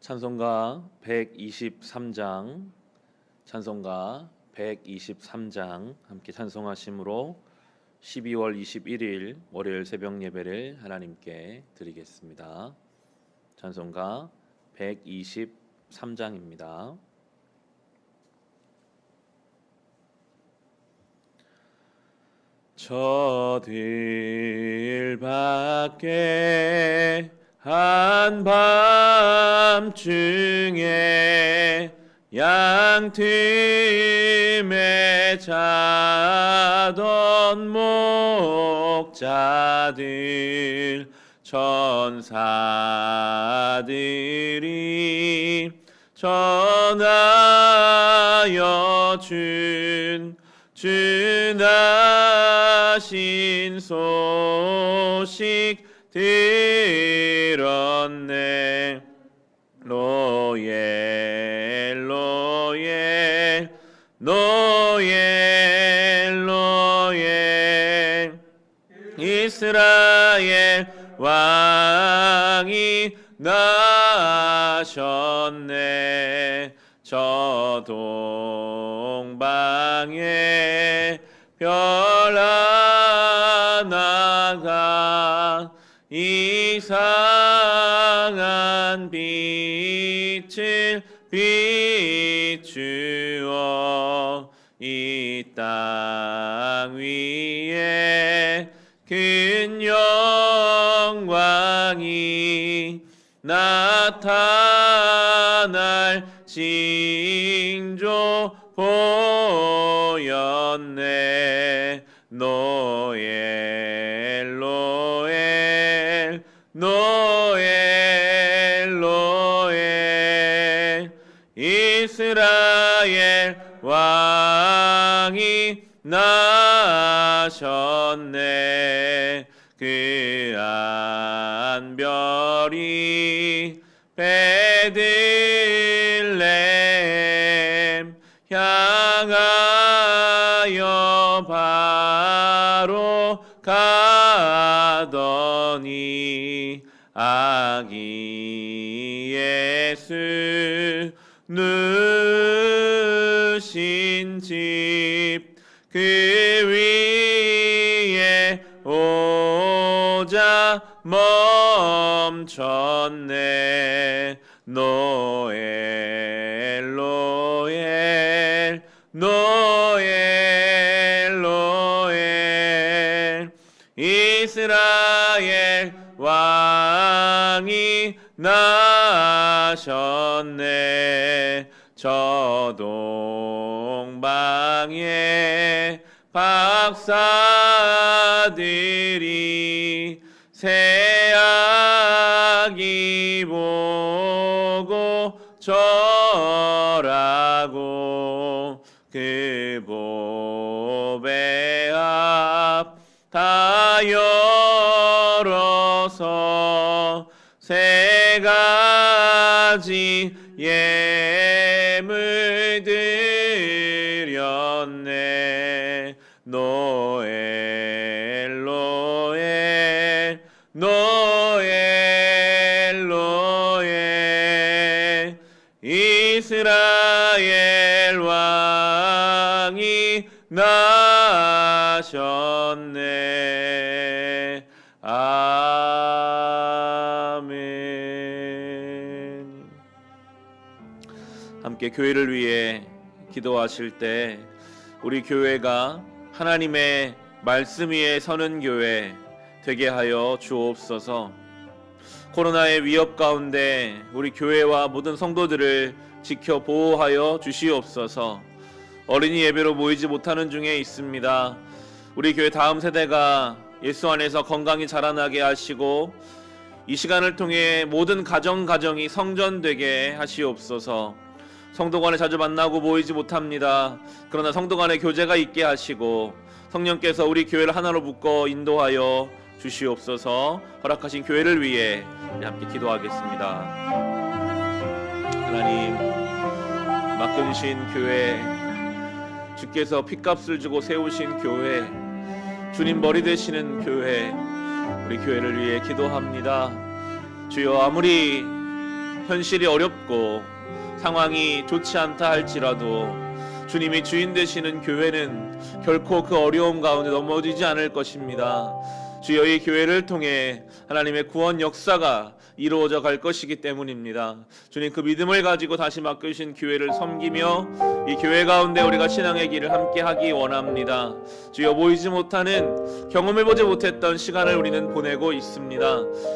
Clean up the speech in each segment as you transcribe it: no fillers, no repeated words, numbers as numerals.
찬송가 123장, 찬송가 123장 함께 찬송하심으로 12월 21일 월요일 새벽 예배를 하나님께 드리겠습니다. 찬송가 123장입니다. 저 들 밖에 한밤중에 양틈에 자던 목자들 천사들이 전하여 준 주나신 소식 들었네. 노엘 노엘 노엘 노엘 이스라엘 왕이 나셨네. 저 동방에 별 하나가 이상한 빛을 비추어 이 땅 위에 큰 영광이 나타날 징조 보였네. 노엘 노엘 노엘 노엘 이스라엘 왕이 나셨네. 그 안별이 베들레헴 향하여 바로 가더니 아기 예수 누신 집 그 위에 오자 멈췄네. 노엘 노엘 노엘 노엘 이스라엘 왕이 나셨네. 저 동방에 박사들이 새 아기 보고 절하고 그 보배 앞 다 열어서 세 가지 예물 드렸네. 노엘 노엘 노엘 노엘 이스라엘 왕이 나셨네. 아멘. 함께 교회를 위해 기도하실 때 우리 교회가 하나님의 말씀 위에 서는 교회 되게 하여 주옵소서. 코로나의 위협 가운데 우리 교회와 모든 성도들을 지켜 보호하여 주시옵소서. 어린이 예배로 모이지 못하는 중에 있습니다. 우리 교회 다음 세대가 예수 안에서 건강히 자라나게 하시고 이 시간을 통해 모든 가정이 성전되게 하시옵소서. 성도 간에 자주 만나고 모이지 못합니다. 그러나 성도 간에 교제가 있게 하시고 성령께서 우리 교회를 하나로 묶어 인도하여 주시옵소서. 허락하신 교회를 위해 함께 기도하겠습니다. 하나님, 맡겨주신 교회, 주께서 핏값을 주고 세우신 교회, 주님 머리 되시는 교회, 우리 교회를 위해 기도합니다. 주여, 아무리 현실이 어렵고 상황이 좋지 않다 할지라도 주님이 주인 되시는 교회는 결코 그 어려움 가운데 넘어지지 않을 것입니다. 주여, 이 교회를 통해 하나님의 구원 역사가 이루어져 갈 것이기 때문입니다. 주님, 그 믿음을 가지고 다시 맡겨주신 교회를 섬기며 이 교회 가운데 우리가 신앙의 길을 함께 하기 원합니다. 주여, 보이지 못하는, 경험해보지 못했던 시간을 우리는 보내고 있습니다.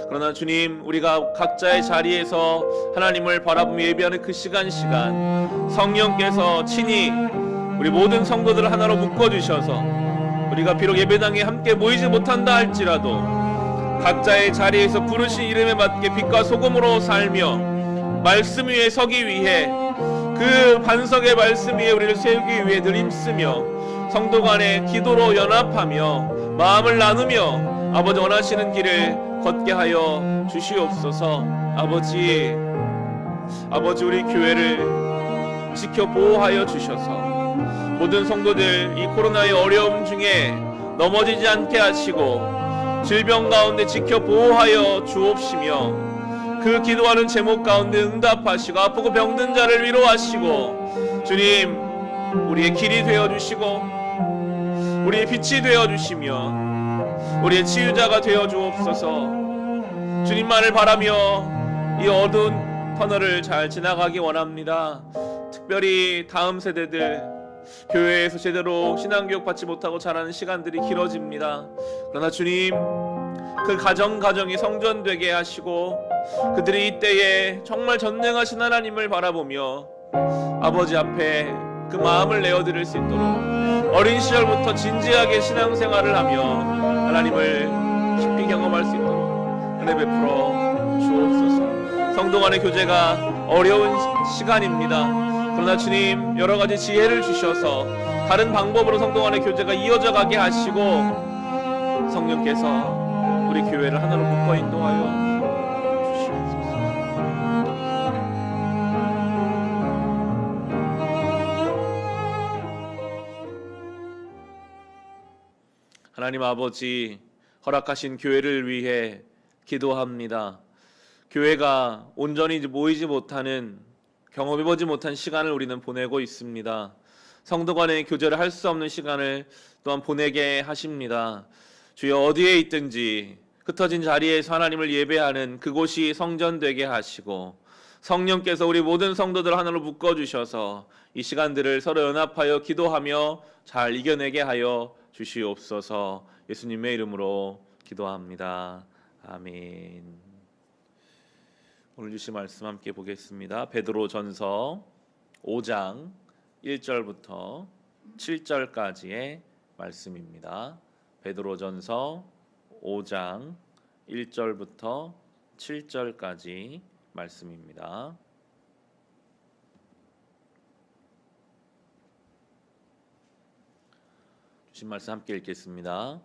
그러나 주님, 우리가 각자의 자리에서 하나님을 바라보며 예배하는 그 시간 성령께서 친히 우리 모든 성도들을 하나로 묶어주셔서 우리가 비록 예배당에 함께 모이지 못한다 할지라도 각자의 자리에서 부르신 이름에 맞게 빛과 소금으로 살며 말씀 위에 서기 위해, 그 반석의 말씀 위에 우리를 세우기 위해 늘 힘쓰며 성도 간의 기도로 연합하며 마음을 나누며 아버지 원하시는 길을 걷게 하여 주시옵소서. 아버지 우리 교회를 지켜 보호하여 주셔서 모든 성도들 이 코로나의 어려움 중에 넘어지지 않게 하시고 질병 가운데 지켜 보호하여 주옵시며 그 기도하는 제목 가운데 응답하시고 아프고 병든 자를 위로하시고 주님, 우리의 길이 되어주시고 우리의 빛이 되어주시며 우리의 치유자가 되어주옵소서. 주님만을 바라며 이 어두운 터널을 잘 지나가기 원합니다. 특별히 다음 세대들, 교회에서 제대로 신앙교육 받지 못하고 자라는 시간들이 길어집니다. 그러나 주님, 그 가정이 성전되게 하시고 그들이 이때에 정말 전능하신 하나님을 바라보며 아버지 앞에 그 마음을 내어드릴 수 있도록 어린 시절부터 진지하게 신앙생활을 하며 하나님을 깊이 경험할 수 있도록 은혜 베풀어 주옵소서. 성도 간의 교제가 어려운 시간입니다. 그러나 주님, 여러 가지 지혜를 주셔서 다른 방법으로 성도 간의 교제가 이어져 가게 하시고 성령께서 우리 교회를 하나로 묶어 인도하여 주시옵소서. 하나님 아버지, 허락하신 교회를 위해 기도합니다. 교회가 온전히 모이지 못하는, 경험해보지 못한 시간을 우리는 보내고 있습니다. 성도 간의 교제를 할 수 없는 시간을 또한 보내게 하십니다. 주여, 어디에 있든지 흩어진 자리에서 하나님을 예배하는 그곳이 성전되게 하시고 성령께서 우리 모든 성도들 하나로 묶어주셔서 이 시간들을 서로 연합하여 기도하며 잘 이겨내게 하여 주시옵소서. 예수님의 이름으로 기도합니다. 아멘. 오늘 주신 말씀 함께 보겠습니다. 베드로전서 5장 1절부터 7절까지의 말씀입니다. 베드로전서 5장 1절부터 7절까지 말씀입니다. 주신 말씀 함께 읽겠습니다.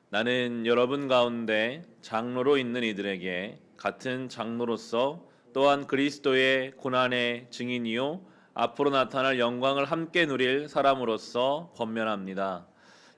나는 여러분 가운데 장로로 있는 이들에게 같은 장로로서 또한 그리스도의 고난의 증인이요 앞으로 나타날 영광을 함께 누릴 사람으로서 권면합니다.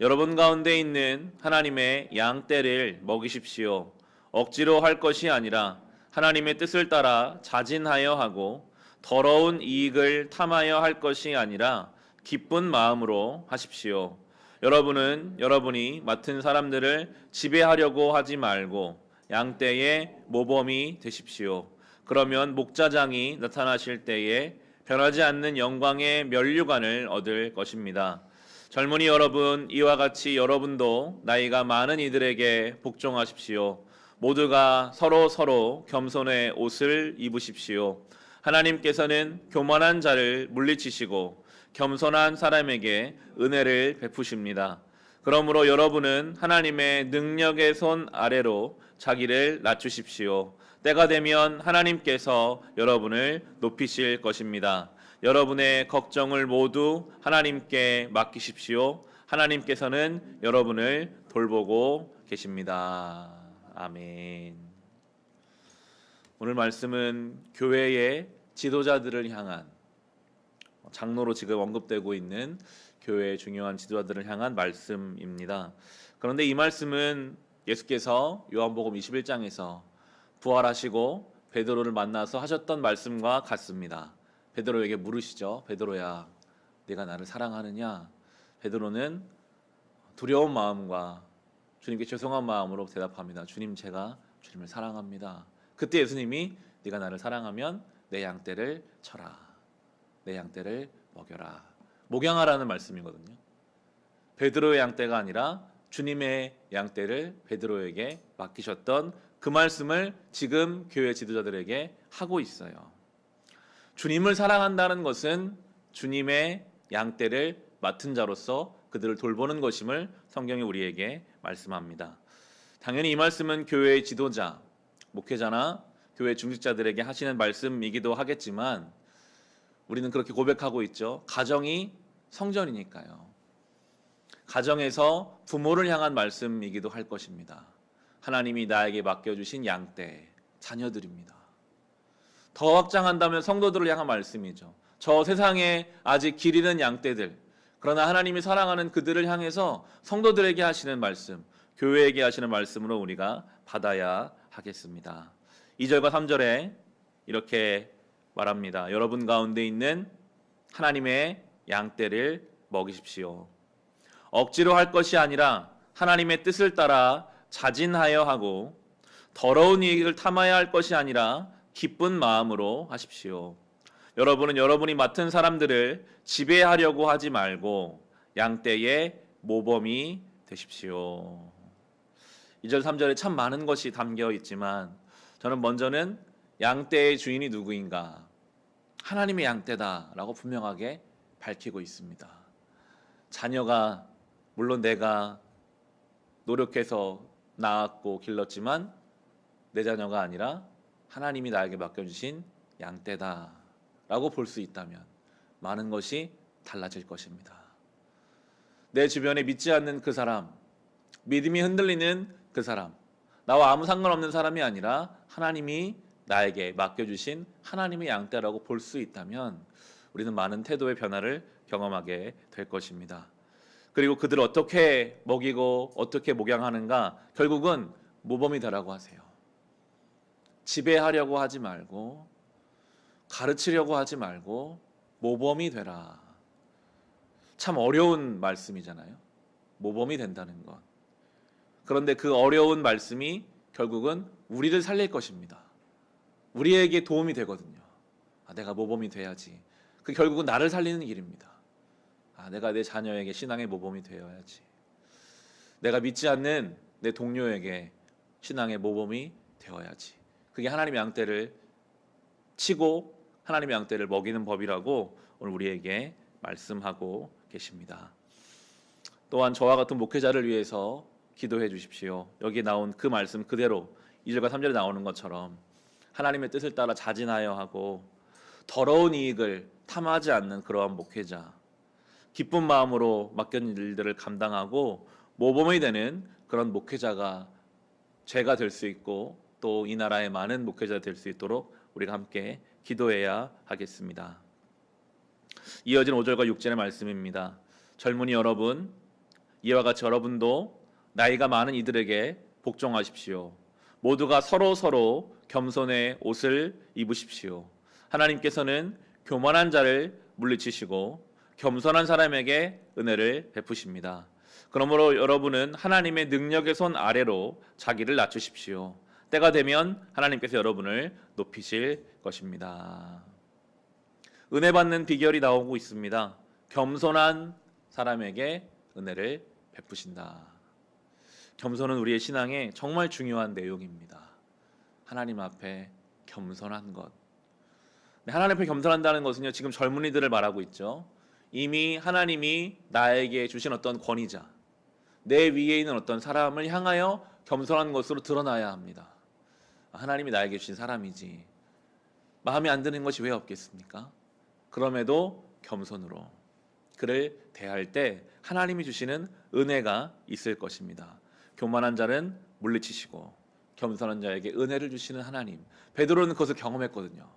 여러분 가운데 있는 하나님의 양떼를 먹이십시오. 억지로 할 것이 아니라 하나님의 뜻을 따라 자진하여 하고 더러운 이익을 탐하여 할 것이 아니라 기쁜 마음으로 하십시오. 여러분은 여러분이 맡은 사람들을 지배하려고 하지 말고 양떼의 모범이 되십시오. 그러면 목자장이 나타나실 때에 변하지 않는 영광의 면류관을 얻을 것입니다. 젊은이 여러분, 이와 같이 여러분도 나이가 많은 이들에게 복종하십시오. 모두가 서로 겸손의 옷을 입으십시오. 하나님께서는 교만한 자를 물리치시고 겸손한 사람에게 은혜를 베푸십니다. 그러므로 여러분은 하나님의 능력의 손 아래로 자기를 낮추십시오. 때가 되면 하나님께서 여러분을 높이실 것입니다. 여러분의 걱정을 모두 하나님께 맡기십시오. 하나님께서는 여러분을 돌보고 계십니다. 아멘. 오늘 말씀은 교회의 지도자들을 향한, 장로로 지금 언급되고 있는 교회의 중요한 지도자들을 향한 말씀입니다. 그런데 이 말씀은 예수께서 요한복음 21장에서 부활하시고 베드로를 만나서 하셨던 말씀과 같습니다. 베드로에게 물으시죠. 베드로야, 네가 나를 사랑하느냐? 베드로는 두려운 마음과 주님께 죄송한 마음으로 대답합니다. 주님, 제가 주님을 사랑합니다. 그때 예수님이 네가 나를 사랑하면 내 양떼를 쳐라. 내 양떼를 먹여라. 목양하라는 말씀이거든요. 베드로의 양떼가 아니라 주님의 양떼를 베드로에게 맡기셨던 그 말씀을 지금 교회 지도자들에게 하고 있어요. 주님을 사랑한다는 것은 주님의 양떼를 맡은 자로서 그들을 돌보는 것임을 성경이 우리에게 말씀합니다. 당연히 이 말씀은 교회의 지도자, 목회자나 교회 중직자들에게 하시는 말씀이기도 하겠지만 우리는 그렇게 고백하고 있죠. 가정이 성전이니까요. 가정에서 부모를 향한 말씀이기도 할 것입니다. 하나님이 나에게 맡겨주신 양떼, 자녀들입니다. 더 확장한다면 성도들을 향한 말씀이죠. 저 세상에 아직 길 잃은 양떼들, 그러나 하나님이 사랑하는 그들을 향해서 성도들에게 하시는 말씀, 교회에게 하시는 말씀으로 우리가 받아야 하겠습니다. 2절과 3절에 이렇게 말합니다. 여러분 가운데 있는 하나님의 양떼를 먹이십시오. 억지로 할 것이 아니라 하나님의 뜻을 따라 자진하여 하고 더러운 이익을 탐하여 할 것이 아니라 기쁜 마음으로 하십시오. 여러분은 여러분이 맡은 사람들을 지배하려고 하지 말고 양떼의 모범이 되십시오. 2절 3절에 참 많은 것이 담겨 있지만 저는 먼저는 양떼의 주인이 누구인가? 하나님의 양떼다라고 분명하게 밝히고 있습니다. 자녀가 물론 내가 노력해서 낳았고 길렀지만 내 자녀가 아니라 하나님이 나에게 맡겨주신 양떼다라고 볼 수 있다면 많은 것이 달라질 것입니다. 내 주변에 믿지 않는 그 사람, 믿음이 흔들리는 그 사람, 나와 아무 상관없는 사람이 아니라 하나님이 나에게 맡겨주신 하나님의 양떼라고 볼 수 있다면 우리는 많은 태도의 변화를 경험하게 될 것입니다. 그리고 그들을 어떻게 먹이고 어떻게 목양하는가, 결국은 모범이 되라고 하세요. 지배하려고 하지 말고 가르치려고 하지 말고 모범이 되라. 참 어려운 말씀이잖아요. 모범이 된다는 것. 그런데 그 어려운 말씀이 결국은 우리를 살릴 것입니다. 우리에게 도움이 되거든요. 내가 모범이 돼야지. 그 결국은 나를 살리는 길입니다. 내가 내 자녀에게 신앙의 모범이 되어야지. 내가 믿지 않는 내 동료에게 신앙의 모범이 되어야지. 그게 하나님의 양떼를 치고 하나님의 양떼를 먹이는 법이라고 오늘 우리에게 말씀하고 계십니다. 또한 저와 같은 목회자를 위해서 기도해 주십시오. 여기 나온 그 말씀 그대로 2절과 3절에 나오는 것처럼 하나님의 뜻을 따라 자진하여 하고 더러운 이익을 탐하지 않는 그러한 목회자, 기쁜 마음으로 맡겨진 일들을 감당하고 모범이 되는 그런 목회자가 제가 될 수 있고 또 이 나라의 많은 목회자가 될 수 있도록 우리가 함께 기도해야 하겠습니다. 이어진 5절과 6절의 말씀입니다. 젊은이 여러분, 이와 같이 여러분도 나이가 많은 이들에게 복종하십시오. 모두가 서로 겸손의 옷을 입으십시오. 하나님께서는 교만한 자를 물리치시고 겸손한 사람에게 은혜를 베푸십니다. 그러므로 여러분은 하나님의 능력의 손 아래로 자기를 낮추십시오. 때가 되면 하나님께서 여러분을 높이실 것입니다. 은혜 받는 비결이 나오고 있습니다. 겸손한 사람에게 은혜를 베푸신다. 겸손은 우리의 신앙에 정말 중요한 내용입니다. 하나님 앞에 겸손한 것. 하나님 앞에 겸손한다는 것은요, 지금 젊은이들을 말하고 있죠. 이미 하나님이 나에게 주신 어떤 권위자, 내 위에 있는 어떤 사람을 향하여 겸손한 것으로 드러나야 합니다. 하나님이 나에게 주신 사람이지 마음에 안 드는 것이 왜 없겠습니까? 그럼에도 겸손으로 그를 대할 때 하나님이 주시는 은혜가 있을 것입니다. 교만한 자는 물리치시고 겸손한 자에게 은혜를 주시는 하나님. 베드로는 그것을 경험했거든요.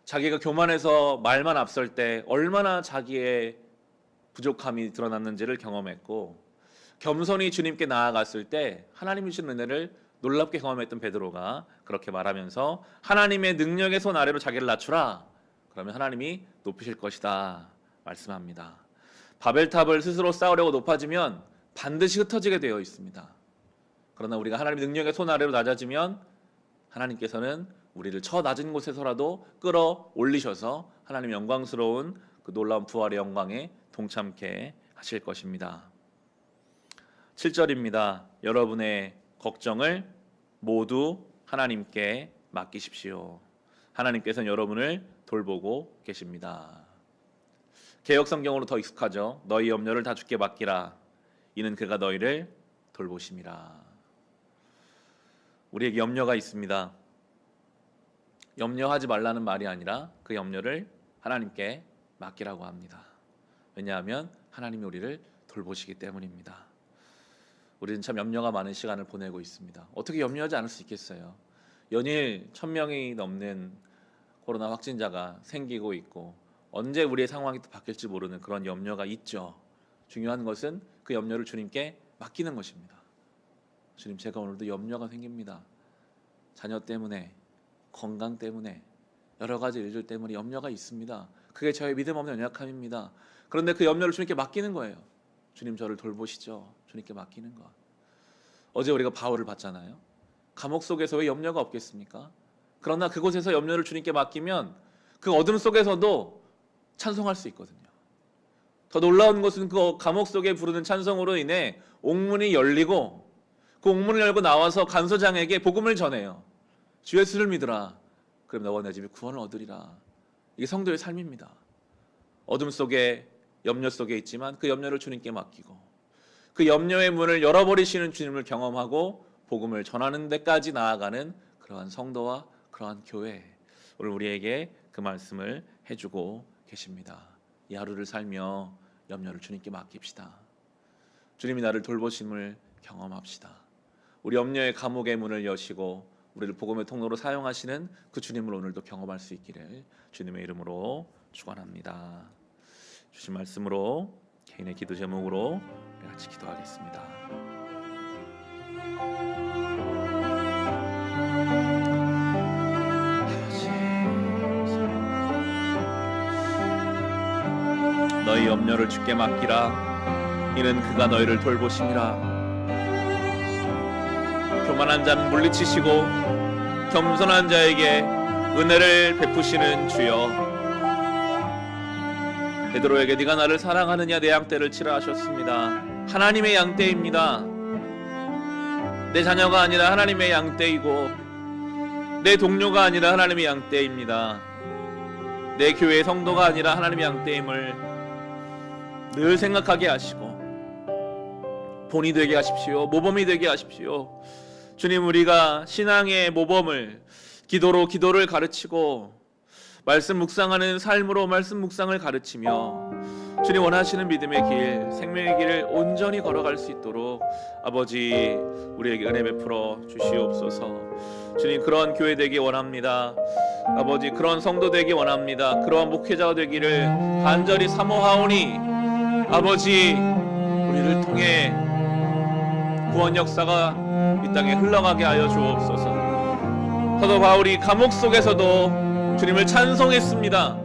자기가 교만해서 말만 앞설 때 얼마나 자기의 부족함이 드러났는지를 경험했고, 겸손히 주님께 나아갔을 때 하나님이 주신 은혜를 놀랍게 경험했던 베드로가 그렇게 말하면서 하나님의 능력의 손 아래로 자기를 낮추라. 그러면 하나님이 높이실 것이다 말씀합니다. 바벨탑을 스스로 쌓으려고 높아지면 반드시 흩어지게 되어 있습니다. 그러나 우리가 하나님의 능력의 손 아래로 낮아지면 하나님께서는 우리를 저 낮은 곳에서라도 끌어올리셔서 하나님의 영광스러운 그 놀라운 부활의 영광에 동참케 하실 것입니다. 7절입니다. 여러분의 걱정을 모두 하나님께 맡기십시오. 하나님께서는 여러분을 돌보고 계십니다. 개역 성경으로 더 익숙하죠. 너희 염려를 다 주께 맡기라. 이는 그가 너희를 돌보심이라. 우리에게 염려가 있습니다. 염려하지 말라는 말이 아니라 그 염려를 하나님께 맡기라고 합니다. 왜냐하면 하나님이 우리를 돌보시기 때문입니다. 우리는 참 염려가 많은 시간을 보내고 있습니다. 어떻게 염려하지 않을 수 있겠어요? 연일 1000명이 넘는 코로나 확진자가 생기고 있고 언제 우리의 상황이 또 바뀔지 모르는 그런 염려가 있죠. 중요한 것은 그 염려를 주님께 맡기는 것입니다. 주님, 제가 오늘도 염려가 생깁니다. 자녀 때문에, 건강 때문에, 여러 가지 일들 때문에 염려가 있습니다. 그게 저의 믿음 없는 연약함입니다. 그런데 그 염려를 주님께 맡기는 거예요. 주님, 저를 돌보시죠. 주님께 맡기는 것. 어제 우리가 바울을 봤잖아요. 감옥 속에서 왜 염려가 없겠습니까? 그러나 그곳에서 염려를 주님께 맡기면 그 어둠 속에서도 찬송할 수 있거든요. 더 놀라운 것은 그 감옥 속에 부르는 찬송으로 인해 옥문이 열리고 그 옥문을 열고 나와서 간소장에게 복음을 전해요. 주 예수를 믿으라. 그럼 너와 내 집이 구원을 얻으리라. 이게 성도의 삶입니다. 어둠 속에, 염려 속에 있지만 그 염려를 주님께 맡기고 그 염려의 문을 열어버리시는 주님을 경험하고 복음을 전하는 데까지 나아가는 그러한 성도와 그러한 교회, 오늘 우리에게 그 말씀을 해주고 계십니다. 이 하루를 살며 염려를 주님께 맡깁시다. 주님이 나를 돌보심을 경험합시다. 우리 염려의 감옥의 문을 여시고 우리를 복음의 통로로 사용하시는 그 주님을 오늘도 경험할 수 있기를 주님의 이름으로 축원합니다. 주신 말씀으로 개인의 기도 제목으로 우리 같이 기도하겠습니다. 너희 염려를 주께 맡기라. 이는 그가 너희를 돌보심이라. 교만한 자는 물리치시고 겸손한 자에게 은혜를 베푸시는 주여, 베드로에게 네가 나를 사랑하느냐 내 양떼를 치라 하셨습니다. 하나님의 양떼입니다. 내 자녀가 아니라 하나님의 양떼이고 내 동료가 아니라 하나님의 양떼입니다. 내 교회의 성도가 아니라 하나님의 양떼임을 늘 생각하게 하시고 본이 되게 하십시오. 모범이 되게 하십시오. 주님, 우리가 신앙의 모범을 기도를 가르치고 말씀 묵상하는 삶으로 말씀 묵상을 가르치며 주님 원하시는 믿음의 길, 생명의 길을 온전히 걸어갈 수 있도록 아버지 우리에게 은혜 베풀어 주시옵소서. 주님, 그러한 교회 되기 원합니다. 아버지, 그런 성도 되기 원합니다. 그러한 목회자가 되기를 간절히 사모하오니 아버지, 우리를 통해 구원 역사가 이 땅에 흘러가게 하여 주옵소서. 사도 바울이 감옥 속에서도 주님을 찬송했습니다.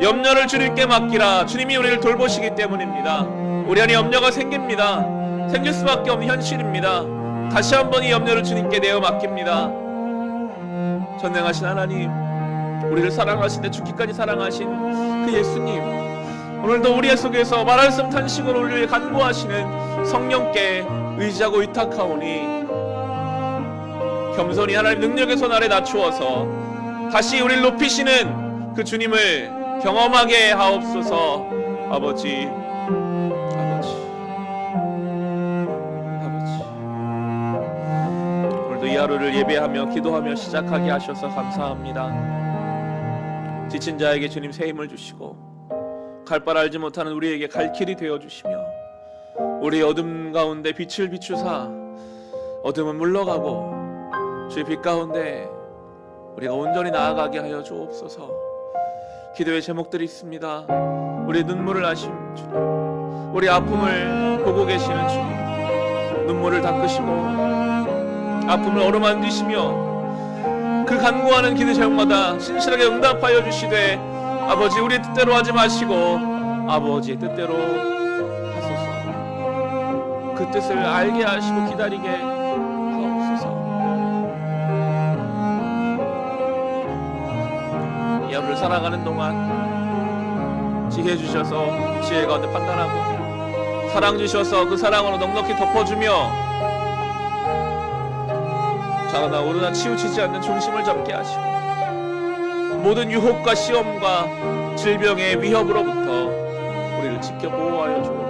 염려를 주님께 맡기라. 주님이 우리를 돌보시기 때문입니다. 우리 안에 염려가 생깁니다. 생길 수밖에 없는 현실입니다. 다시 한번 이 염려를 주님께 내어 맡깁니다. 전능하신 하나님, 우리를 사랑하시되 죽기까지 사랑하신 그 예수님, 오늘도 우리 속에서 말할 수 없는 탄식으로 우리를 간구하시는 성령께 의지하고 위탁하오니 겸손히 하나님 능력의 손 아래 낮추어서 다시 우리를 높이시는 그 주님을 경험하게 하옵소서. 아버지, 오늘도 이 하루를 예배하며 기도하며 시작하게 하셔서 감사합니다. 지친 자에게 주님 새 힘을 주시고 갈 바를 알지 못하는 우리에게 갈 길이 되어주시며 우리 어둠 가운데 빛을 비추사 어둠은 물러가고 주의 빛 가운데 우리가 온전히 나아가게 하여 주옵소서. 기도의 제목들이 있습니다. 우리 눈물을 아심 주님, 우리 아픔을 보고 계시는 주님, 눈물을 닦으시고 아픔을 어루만지시며 그 간구하는 기도 제목마다 신실하게 응답하여 주시되 아버지 우리 뜻대로 하지 마시고 아버지의 뜻대로 하소서. 그 뜻을 알게 하시고 기다리게 하옵소서. 이 하루를 살아가는 동안 지혜 주셔서 지혜 가운데 판단하고 사랑 주셔서 그 사랑으로 넉넉히 덮어주며 자라나 오르나 치우치지 않는 중심을 잡게 하시고 모든 유혹과 시험과 질병의 위협으로부터 우리를 지켜 보호하여 주옵소서.